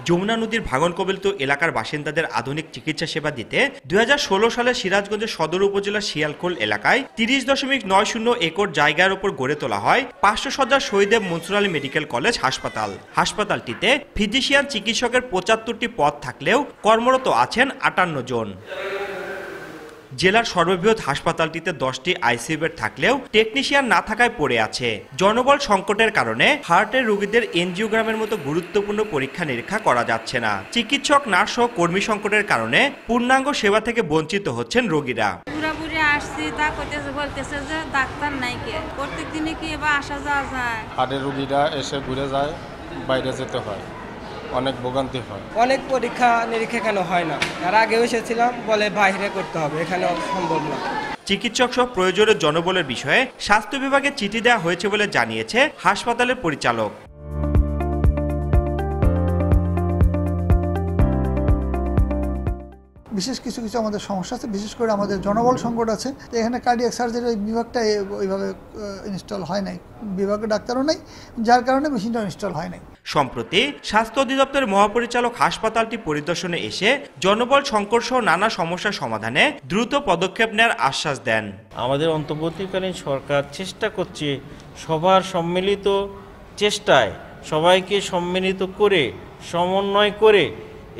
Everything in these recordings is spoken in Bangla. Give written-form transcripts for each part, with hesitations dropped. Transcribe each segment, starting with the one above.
যমুনা নদীর ভাঙন কবলিত এলাকার বাসিন্দাদের আধুনিক চিকিৎসা সেবা দিতে 2016 সালে সিরাজগঞ্জের সদর উপজেলার শিয়ালখোল এলাকায় 30.90 একর জায়গার উপর গড়ে তোলা হয় 500 শয্যার শহীদ মনসুর আলী মেডিকেল কলেজ হাসপাতাল। হাসপাতালটিতে ফিজিশিয়ান চিকিৎসকের 75টি পদ থাকলেও কর্মরত আছেন 58 জন। জেলার সর্ববৃহৎ হাসপাতালটিতে 10টি আইসিইউ বেড থাকলেও টেকনিশিয়ান না থাকায় পড়ে আছে। জনবল সংকটের কারণে হার্টের রোগীদের এনজিওগ্রামের মতো গুরুত্বপূর্ণ পরীক্ষা নিরীক্ষা করা যাচ্ছে না। চিকিৎসক, নার্স ও কর্মী সংকটের কারণে পূর্ণাঙ্গ সেবা থেকে বঞ্চিত হচ্ছেন রোগীরা। আসছি তা বলতেছে যে ডাক্তার নাই, কে প্রত্যেক দিনে কি এবার আসা যাওয়া যায়। হার্টের রোগীরা এসে ঘুরে যায়, বাইরে যেতে হয়, অনেক ভোগান্তি হয়। অনেক পরীক্ষা নিরীক্ষা কেন হয় না, আর আগেও এসেছিলাম, বলে বাইরে করতে হবে, এখানে সম্ভব না। চিকিৎসক সহ প্রয়োজনীয় জনবলের বিষয়ে স্বাস্থ্য বিভাগে চিঠি দেওয়া হয়েছে বলে জানিয়েছে হাসপাতালের পরিচালক। বিশেষ কিছু আমাদের সমস্যা আছে, বিশেষ করে আমাদের জনবল সংকট আছে। এখানে কার্ডিয়াক সার্জারি বিভাগটা ওইভাবে ইনস্টল হয় নাই, বিভাগে ডাক্তারও নেই, যার কারণে মেশিনটা ইনস্টল হয় নাই। সম্প্রতি স্বাস্থ্য অধিদপ্তরের মহাপরিচালক হাসপাতালটি পরিদর্শনে এসে জনবল সংকট সহ নানা সমস্যার সমাধানে দ্রুত পদক্ষেপ নেওয়ার আশ্বাস দেন। আমাদের অন্তর্বর্তীকালীন সরকার চেষ্টা করছে সবার সম্মিলিত চেষ্টায় সবাইকে সম্মিলিত করে সমন্বয় করে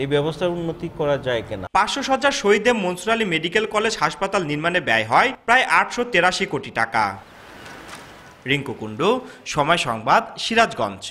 এই ব্যবস্থার উন্নতি করা যায় কিনা। 500 শয্যার শহীদ মনসুর আলী মেডিকেল কলেজ হাসপাতাল নির্মাণে ব্যয় হয় প্রায় 883 কোটি টাকা। রিঙ্কু কুণ্ডু, সময় সংবাদ, সিরাজগঞ্জ।